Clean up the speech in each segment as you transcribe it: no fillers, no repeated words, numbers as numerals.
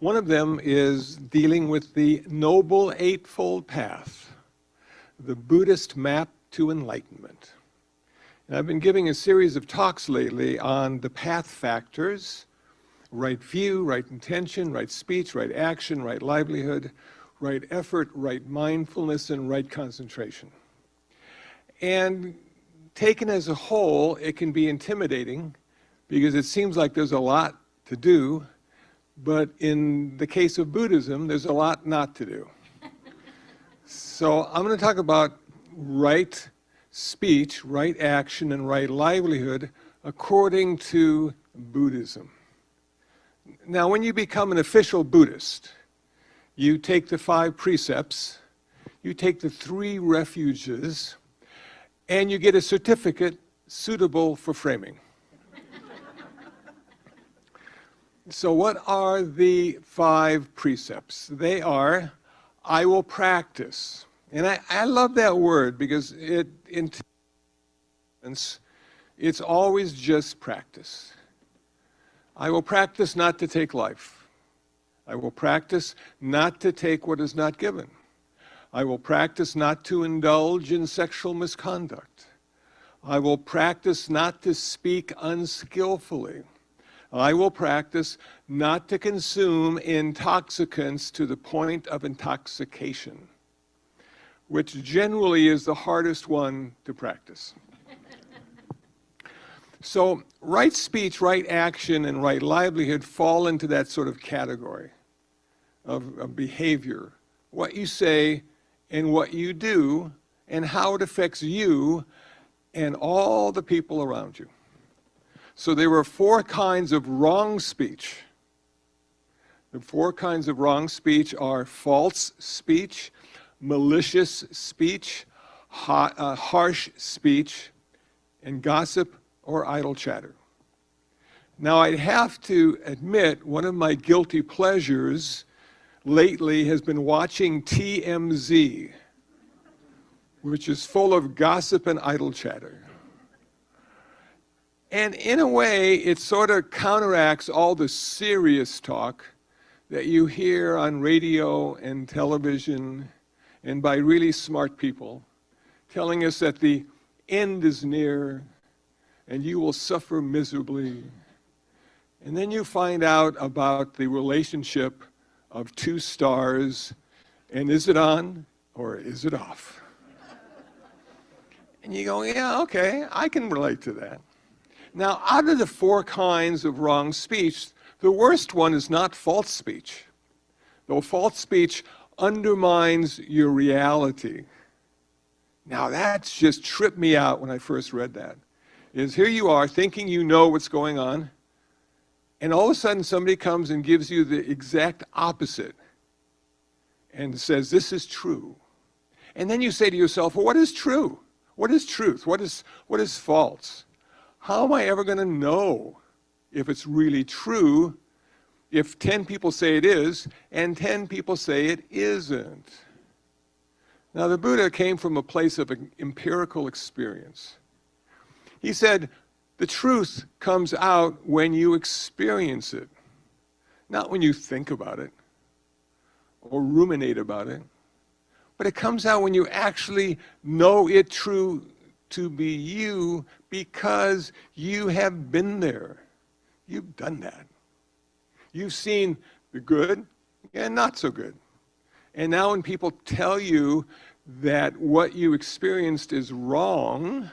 One of them is dealing with the Noble Eightfold Path, the Buddhist map to enlightenment. And I've been giving a series of talks lately on the path factors: right view, right intention, right speech, right action, right livelihood, right effort, right mindfulness, and right concentration. And taken as a whole, it can be intimidating because it seems like there's a lot to do, but in the case of Buddhism, there's a lot not to do. So I'm going to talk about right speech, right action, and right livelihood according to Buddhism. Now, when you become an official Buddhist, you take the 5 precepts, you take the 3 refuges, and you get a certificate suitable for framing. So what are the 5 precepts? They are, I will practice. And I love that word because it's always just practice. I will practice not to take life. I will practice not to take what is not given. I will practice not to indulge in sexual misconduct. I will practice not to speak unskillfully. I will practice not to consume intoxicants to the point of intoxication, which generally is the hardest one to practice. So right speech, right action, and right livelihood fall into that sort of category of behavior. What you say and what you do and how it affects you and all the people around you. So there were 4 kinds of wrong speech. The 4 kinds of wrong speech are false speech, malicious speech, harsh speech, and gossip or idle chatter. Now, I'd have to admit, one of my guilty pleasures lately has been watching TMZ, which is full of gossip and idle chatter. And in a way, it sort of counteracts all the serious talk that you hear on radio and television and by really smart people, telling us that the end is near and you will suffer miserably. And then you find out about the relationship of 2 stars, and is it on or is it off? And you go, yeah, okay, I can relate to that. Now, out of the 4 kinds of wrong speech, the worst one is not false speech. Though false speech undermines your reality. Now, that's just tripped me out when I first read that. Is here you are thinking you know what's going on, and all of a sudden somebody comes and gives you the exact opposite and says, this is true. And then you say to yourself, well, what is true? What is truth? What is false? How am I ever going to know if it's really true if 10 people say it is and 10 people say it isn't? Now, the Buddha came from a place of empirical experience. He said, the truth comes out when you experience it, not when you think about it or ruminate about it, but it comes out when you actually know it true to be you because you have been there. You've done that. You've seen the good and not so good. And now when people tell you that what you experienced is wrong,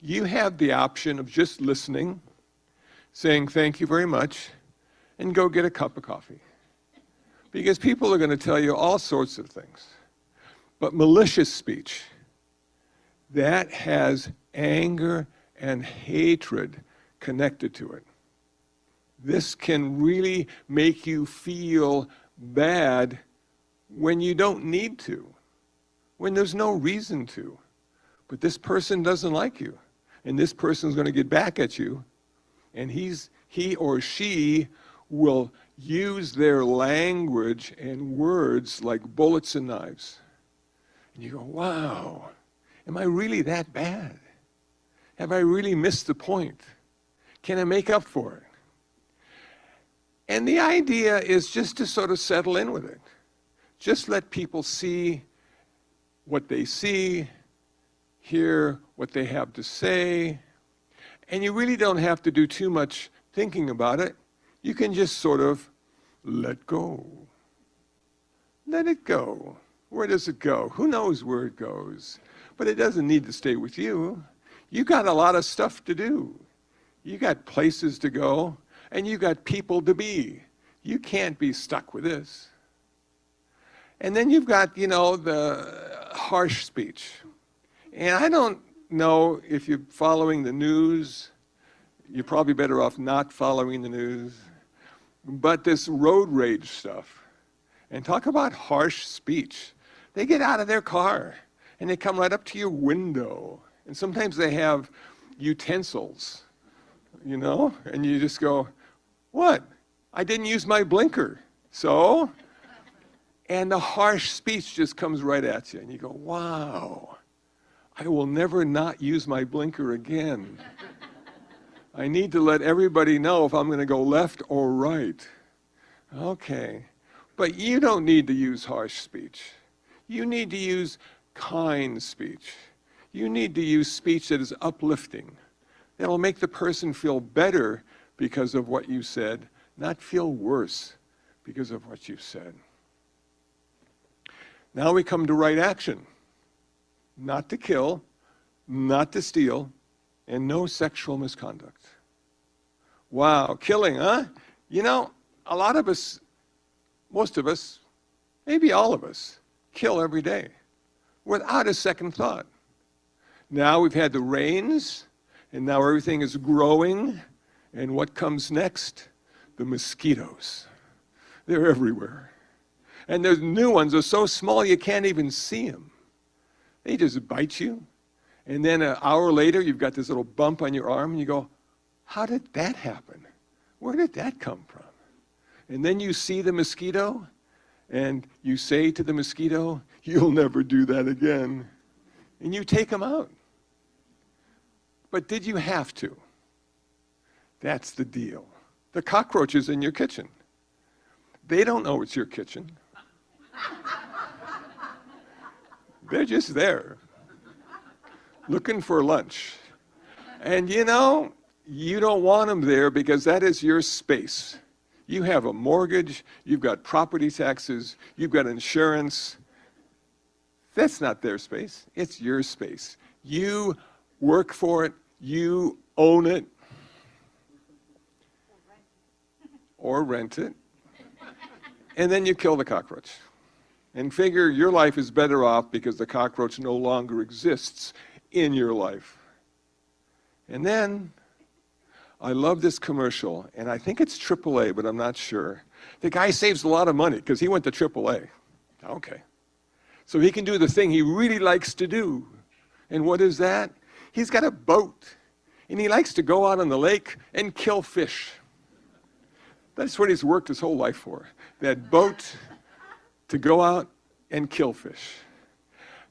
you have the option of just listening, saying thank you very much, and go get a cup of coffee. Because people are going to tell you all sorts of things. But malicious speech, that has anger and hatred connected to it. This can really make you feel bad when you don't need to, when there's no reason to. But this person doesn't like you, and this person's going to get back at you, and he or she will use their language and words like bullets and knives. And you go, wow, am I really that bad? Have I really missed the point? Can I make up for it? And the idea is just to sort of settle in with it. Just let people see what they see, hear what they have to say, and you really don't have to do too much thinking about it. You can just sort of let go. Let it go. Where does it go? Who knows where it goes? But it doesn't need to stay with you. You got a lot of stuff to do. You got places to go, and you got people to be. You can't be stuck with this. And then you've got, the harsh speech. And I don't know if you're following the news. You're probably better off not following the news. But this road rage stuff, and talk about harsh speech. They get out of their car, and they come right up to your window. And sometimes they have utensils, and you just go, what? I didn't use my blinker, so? And the harsh speech just comes right at you, and you go, wow, I will never not use my blinker again. I need to let everybody know if I'm going to go left or right. Okay, but you don't need to use harsh speech. You need to use kind speech. You need to use speech that is uplifting. That'll make the person feel better because of what you said, not feel worse because of what you said. Now we come to right action. Not to kill, not to steal, and no sexual misconduct. Wow, killing, huh? A lot of us, most of us, maybe all of us, kill every day without a second thought. Now we've had the rains, and now everything is growing, and what comes next? The mosquitoes. They're everywhere. And there's new ones, they're so small you can't even see them. They just bite you, and then an hour later you've got this little bump on your arm, and you go, how did that happen? Where did that come from? And then you see the mosquito, and you say to the mosquito, you'll never do that again. And you take them out. But did you have to? That's the deal. The cockroaches in your kitchen. They don't know it's your kitchen. They're just there, looking for lunch. And you don't want them there because that is your space. You have a mortgage, you've got property taxes, you've got insurance. That's not their space, it's your space. You work for it, you own it, or rent it, and then you kill the cockroach. And figure your life is better off because the cockroach no longer exists in your life. And then, I love this commercial, and I think it's AAA, but I'm not sure. The guy saves a lot of money because he went to AAA. Okay. So he can do the thing he really likes to do. And what is that? He's got a boat, and he likes to go out on the lake and kill fish. That's what he's worked his whole life for. That boat to go out and kill fish.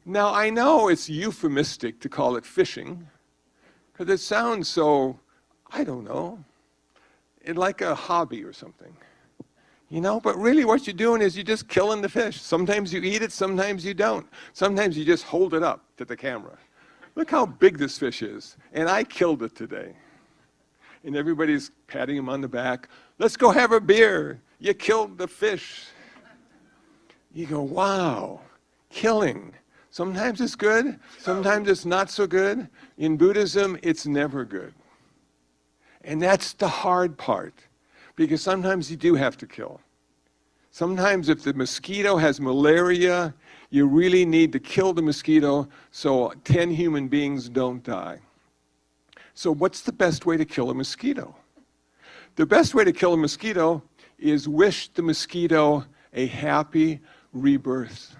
Now, I know it's euphemistic to call it fishing, because it sounds so, I don't know, like a hobby or something. But really what you're doing is you're just killing the fish. Sometimes you eat it, sometimes you don't. Sometimes you just hold it up to the camera. Look how big this fish is, and I killed it today. And everybody's patting him on the back. Let's go have a beer. You killed the fish. You go, wow, killing. Sometimes it's good, sometimes it's not so good. In Buddhism, it's never good. And that's the hard part, because sometimes you do have to kill. Sometimes if the mosquito has malaria, you really need to kill the mosquito so 10 human beings don't die. So what's the best way to kill a mosquito? The best way to kill a mosquito is wish the mosquito a happy rebirth.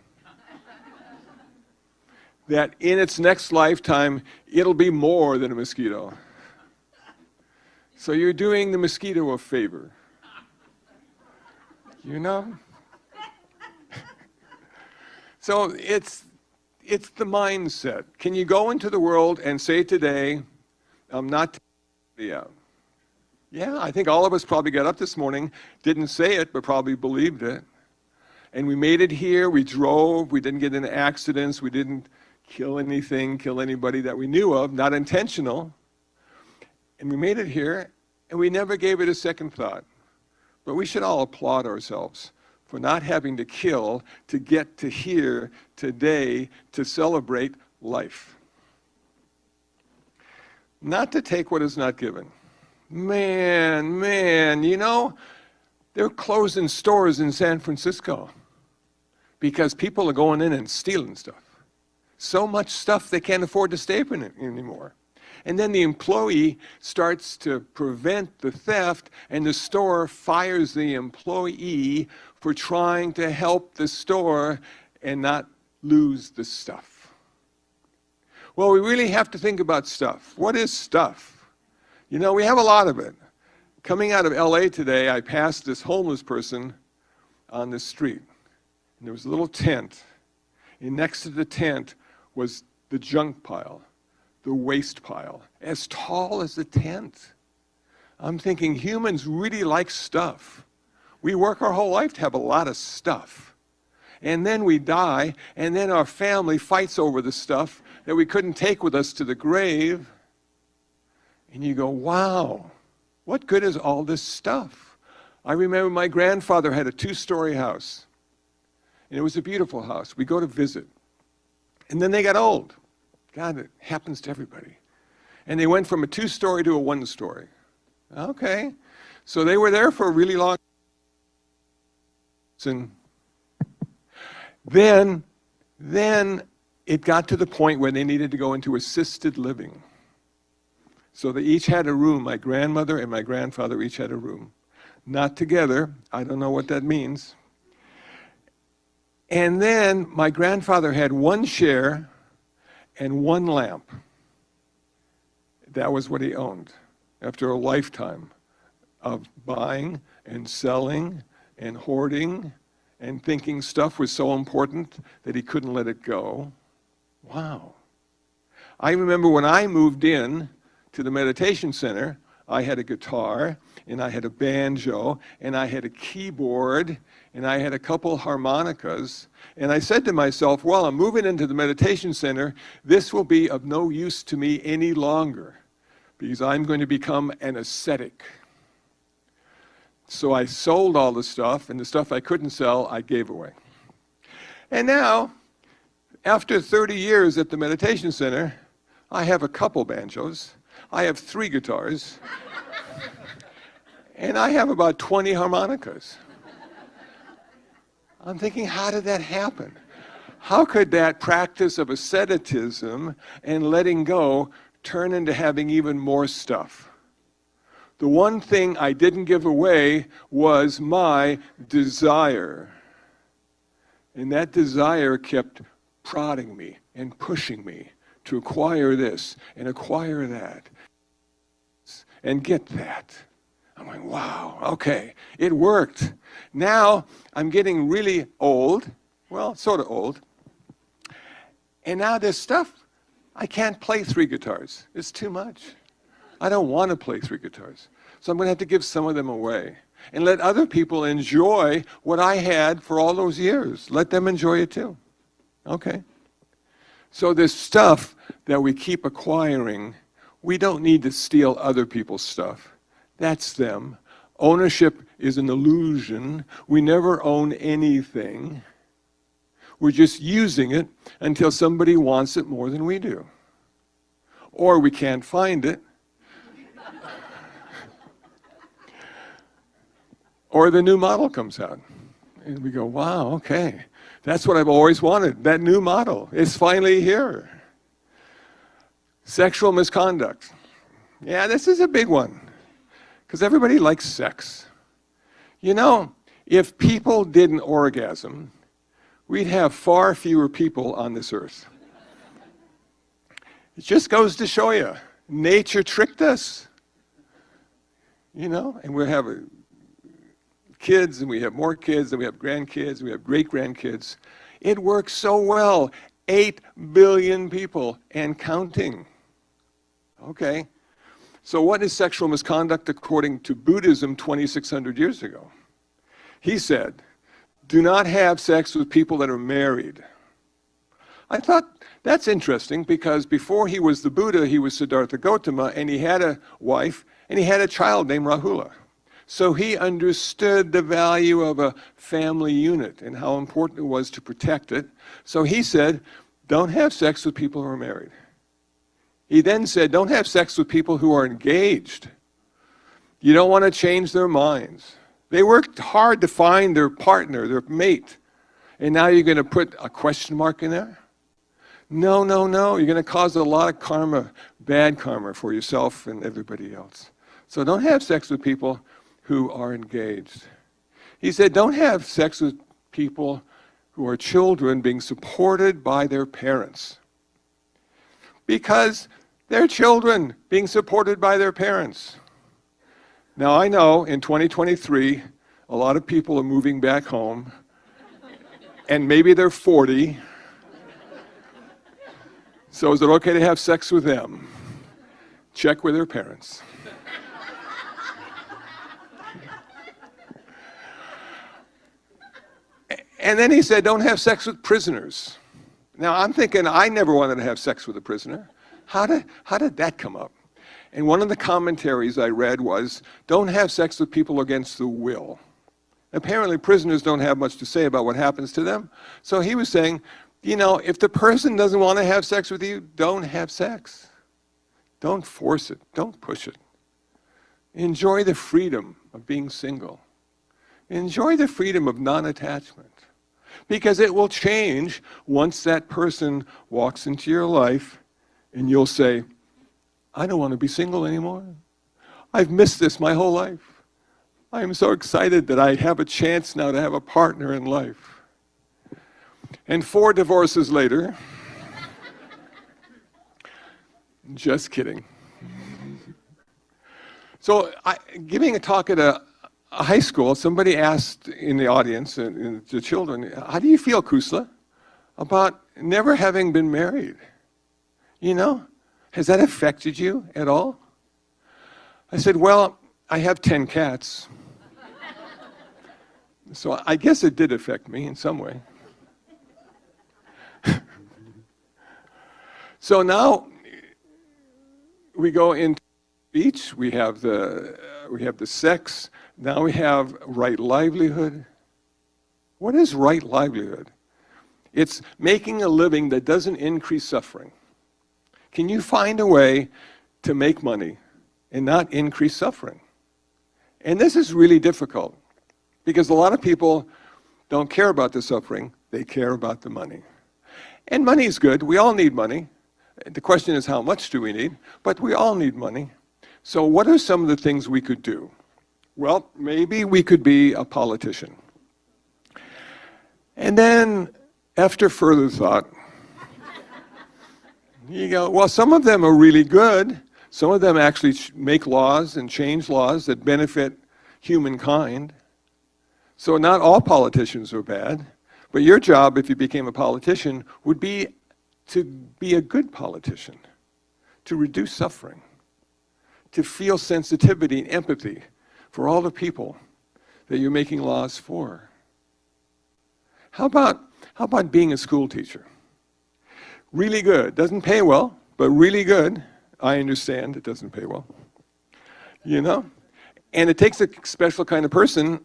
That in its next lifetime, it'll be more than a mosquito. So you're doing the mosquito a favor. So it's the mindset. Can you go into the world and say today, I'm not taking anybody out. Yeah, I think all of us probably got up this morning, didn't say it, but probably believed it. And we made it here, we drove, we didn't get into accidents, we didn't kill anything, kill anybody that we knew of, not intentional. And we made it here, and we never gave it a second thought. But we should all applaud ourselves for not having to kill to get to here today to celebrate life. Not to take what is not given. Man, you know, they're closing stores in San Francisco because people are going in and stealing stuff. So much stuff they can't afford to stay in it anymore. And then the employee starts to prevent the theft, and the store fires the employee for trying to help the store and not lose the stuff. Well, we really have to think about stuff. What is stuff? You know, we have a lot of it. Coming out of LA today, I passed this homeless person on the street. And there was a little tent. And next to the tent was the junk pile, the waste pile, as tall as the tent. I'm thinking humans really like stuff. We work our whole life to have a lot of stuff. And then we die, and then our family fights over the stuff that we couldn't take with us to the grave. And you go, wow, what good is all this stuff? I remember my grandfather had a 2-story house. And it was a beautiful house. We go to visit. And then they got old. God, it happens to everybody. And they went from a 2-story to a 1-story. Okay. So they were there for a really long time. And then it got to the point where they needed to go into assisted living. So they each had a room. My grandmother and my grandfather each had a room. Not together. I don't know what that means. And then my grandfather had 1 chair and 1 lamp. That was what he owned after a lifetime of buying and selling and hoarding and thinking stuff was so important that he couldn't let it go. Wow. I remember when I moved in to the meditation center, I had a guitar, and I had a banjo, and I had a keyboard, and I had a couple harmonicas. And I said to myself, well, I'm moving into the meditation center. This will be of no use to me any longer because I'm going to become an ascetic. So I sold all the stuff, and the stuff I couldn't sell, I gave away. And now, after 30 years at the meditation center, I have a couple banjos. I have 3 guitars. And I have about 20 harmonicas. I'm thinking, how did that happen? How could that practice of asceticism and letting go turn into having even more stuff? The one thing I didn't give away was my desire. And that desire kept prodding me and pushing me to acquire this and acquire that and get that. I'm like, wow, okay, it worked. Now I'm getting really old, well, sort of old. And now this stuff, I can't play 3 guitars. It's too much. I don't want to play 3 guitars. So I'm going to have to give some of them away and let other people enjoy what I had for all those years. Let them enjoy it too. Okay. So this stuff that we keep acquiring, we don't need to steal other people's stuff. That's them. Ownership is an illusion. We never own anything. We're just using it until somebody wants it more than we do. Or we can't find it. Or the new model comes out. And we go, wow, okay. That's what I've always wanted, that new model. It's finally here. Sexual misconduct. Yeah, this is a big one. Because everybody likes sex. You know, if people didn't orgasm, we'd have far fewer people on this earth. It just goes to show you, nature tricked us. You know, and we have kids, and we have more kids, and we have grandkids, and we have great-grandkids. It works so well. 8 billion people and counting. Okay. So what is sexual misconduct according to Buddhism 2,600 years ago? He said, do not have sex with people that are married. I thought that's interesting because before he was the Buddha, he was Siddhartha Gautama, and he had a wife, and he had a child named Rahula. So he understood the value of a family unit and how important it was to protect it. So he said, don't have sex with people who are married. He then said, don't have sex with people who are engaged. You don't want to change their minds. They worked hard to find their partner, their mate. And now you're going to put a question mark in there? No, no, no. You're going to cause a lot of karma, bad karma for yourself and everybody else. So don't have sex with people who are engaged. He said, don't have sex with people who are children being supported by their parents. Because they're children being supported by their parents. Now I know in 2023, a lot of people are moving back home, and maybe they're 40. So is it okay to have sex with them? Check with their parents. And then he said, don't have sex with prisoners. Now I'm thinking, I never wanted to have sex with a prisoner. How did that come up? And one of the commentaries I read was, don't have sex with people against the will. Apparently prisoners don't have much to say about what happens to them. So he was saying, you know, if the person doesn't want to have sex with you, don't have sex. Don't force it. Don't push it. Enjoy the freedom of being single. Enjoy the freedom of non-attachment. Because it will change once that person walks into your life and you'll say, I don't want to be single anymore. I've missed this my whole life. I am so excited that I have a chance now to have a partner in life. And 4 divorces later, just kidding. So giving a talk at a high school, somebody asked in the audience, the children, how do you feel, Kusala, about never having been married? You know, has that affected you at all? I said, well, I have 10 cats. So I guess it did affect me in some way. So now we go into speech, we have the sex, now we have right livelihood. What is right livelihood? It's making a living that doesn't increase suffering. Can you find a way to make money and not increase suffering? And this is really difficult because a lot of people don't care about the suffering, they care about the money. And money is good, we all need money. The question is how much do we need, but we all need money. So what are some of the things we could do? Well, maybe we could be a politician. And then, after further thought, you go, well, some of them are really good. Some of them actually make laws and change laws that benefit humankind. So not all politicians are bad. But your job, if you became a politician, would be to be a good politician, to reduce suffering, to feel sensitivity and empathy for all the people that you're making laws for. How about being a school teacher? Really good. Doesn't pay well, but really good. I understand it doesn't pay well. You know? And it takes a special kind of person,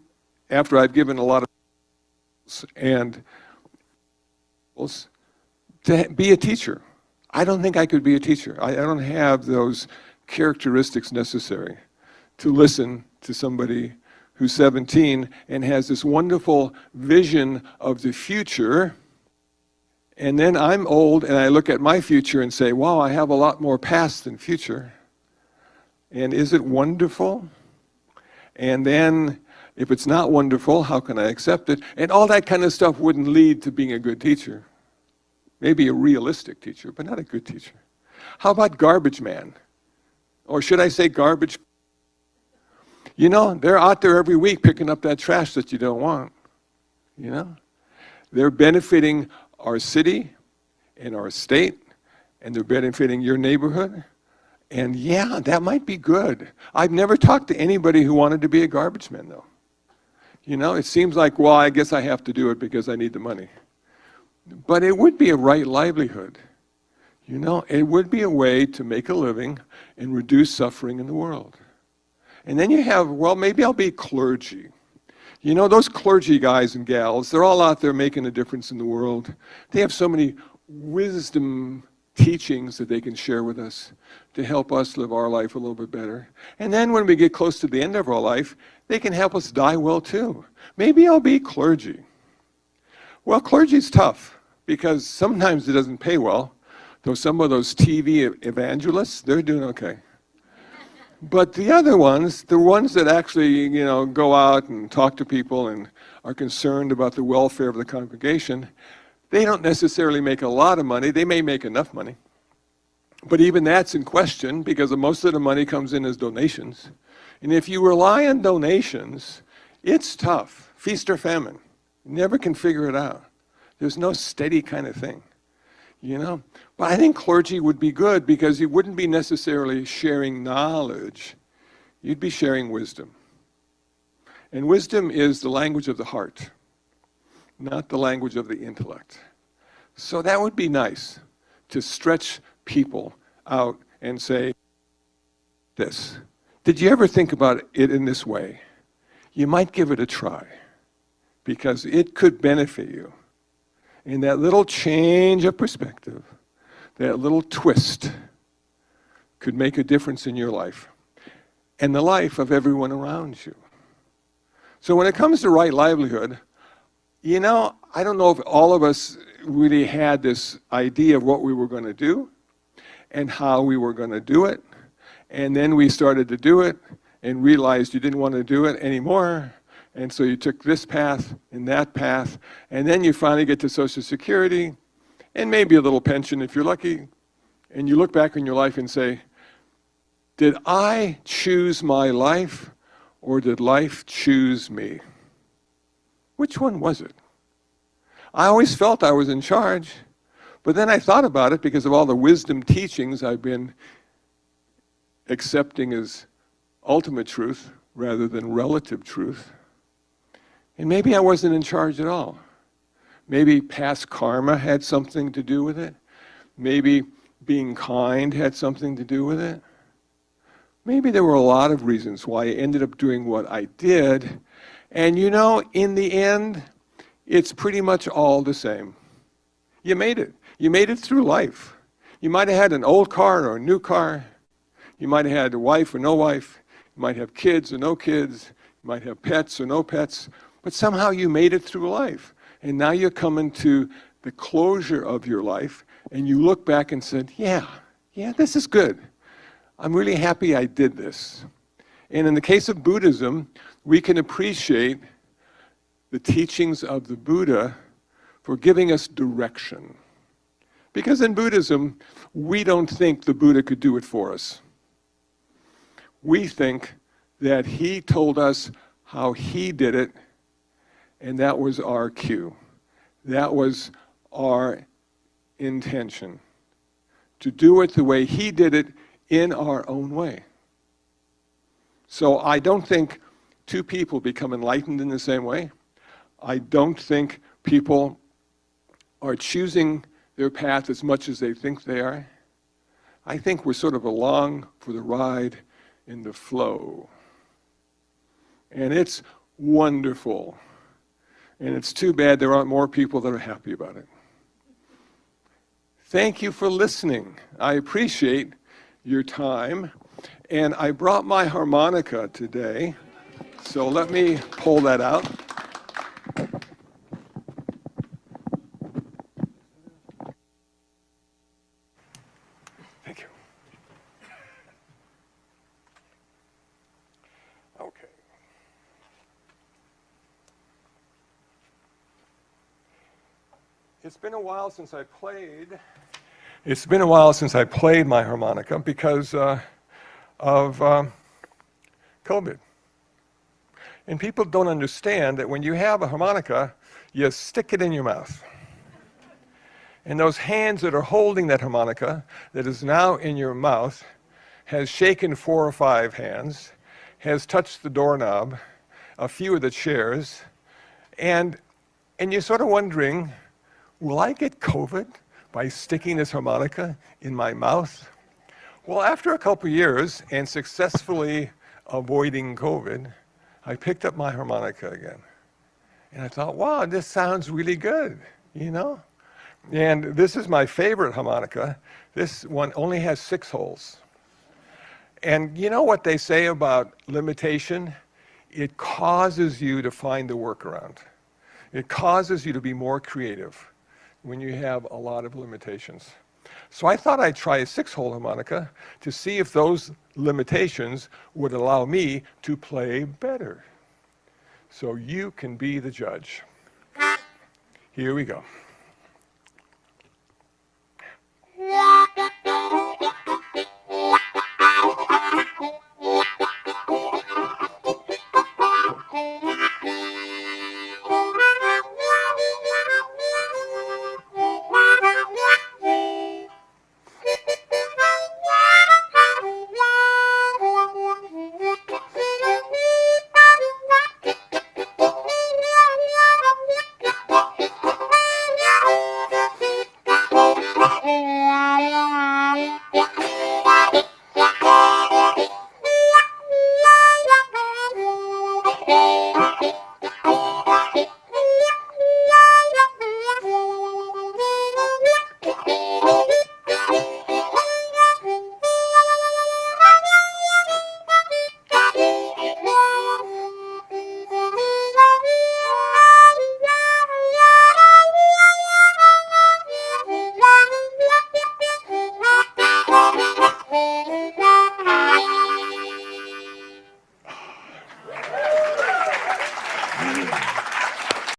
after I've given a lot of and to be a teacher. I don't think I could be a teacher. I don't have those characteristics necessary to listen to somebody who's 17 and has this wonderful vision of the future, and then I'm old and I look at my future and say, wow, I have a lot more past than future. And is it wonderful? And then if it's not wonderful, how can I accept it? And all that kind of stuff wouldn't lead to being a good teacher. Maybe a realistic teacher, but not a good teacher. How about garbage man? Or should I say garbage? You know, they're out there every week picking up that trash that you don't want. You know? They're benefiting our city and our state, and they're benefiting your neighborhood. And yeah, that might be good. I've never talked to anybody who wanted to be a garbage man, though. You know, it seems like, well, I guess I have to do it because I need the money. But it would be a right livelihood. You know, it would be a way to make a living and reduce suffering in the world. And then you have, well, maybe I'll be clergy. You know, those clergy guys and gals, they're all out there making a difference in the world. They have so many wisdom teachings that they can share with us to help us live our life a little bit better. And then when we get close to the end of our life, they can help us die well too. Maybe I'll be clergy. Well, clergy's tough because sometimes it doesn't pay well, though some of those TV evangelists, they're doing okay. But the other ones, the ones that actually, you know, go out and talk to people and are concerned about the welfare of the congregation, they don't necessarily make a lot of money. They may make enough money. But even that's in question because most of the money comes in as donations. And if you rely on donations, it's tough. Feast or famine. You never can figure it out. There's no steady kind of thing, you know? But I think clergy would be good because you wouldn't be necessarily sharing knowledge. You'd be sharing wisdom. And wisdom is the language of the heart, not the language of the intellect. So that would be nice to stretch people out and say this. Did you ever think about it in this way? You might give it a try because it could benefit you. And that little change of perspective, that little twist could make a difference in your life and the life of everyone around you. So when it comes to right livelihood, you know, I don't know if all of us really had this idea of what we were going to do and how we were going to do it. And then we started to do it and realized you didn't want to do it anymore. And so you took this path and that path. And then you finally get to Social Security and maybe a little pension if you're lucky. And you look back on your life and say, did I choose my life or did life choose me? Which one was it? I always felt I was in charge, but then I thought about it because of all the wisdom teachings I've been accepting as ultimate truth rather than relative truth. And maybe I wasn't in charge at all. Maybe past karma had something to do with it. Maybe being kind had something to do with it. Maybe there were a lot of reasons why I ended up doing what I did. And you know, in the end, it's pretty much all the same. You made it. You made it through life. You might have had an old car or a new car. You might have had a wife or no wife. You might have kids or no kids. You might have pets or no pets. But somehow you made it through life. And now you're coming to the closure of your life. And you look back and said, yeah, this is good. I'm really happy I did this. And in the case of Buddhism, we can appreciate the teachings of the Buddha for giving us direction. Because in Buddhism, we don't think the Buddha could do it for us. We think that he told us how he did it, and that was our cue. That was our intention. To do it the way he did it in our own way. So I don't think two people become enlightened in the same way. I don't think people are choosing their path as much as they think they are. I think we're sort of along for the ride in the flow. And it's wonderful. And it's too bad there aren't more people that are happy about it. Thank you for listening. I appreciate your time. And I brought my harmonica today. So let me pull that out. Thank you. Okay. It's been a while since I played. It's been a while since I played my harmonica because of COVID. And people don't understand that when you have a harmonica, you stick it in your mouth. And those hands that are holding that harmonica that is now in your mouth has shaken 4 or 5 hands, has touched the doorknob, a few of the chairs, and you're sort of wondering, will I get COVID by sticking this harmonica in my mouth? Well, after a couple years and successfully avoiding COVID, I picked up my harmonica again. And I thought, wow, this sounds really good, you know? And this is my favorite harmonica. This one only has 6 holes. And you know what they say about limitation? It causes you to find a workaround. It causes you to be more creative when you have a lot of limitations. So I thought I'd try a 6-hole harmonica to see if those limitations would allow me to play better. So you can be the judge. Here we go.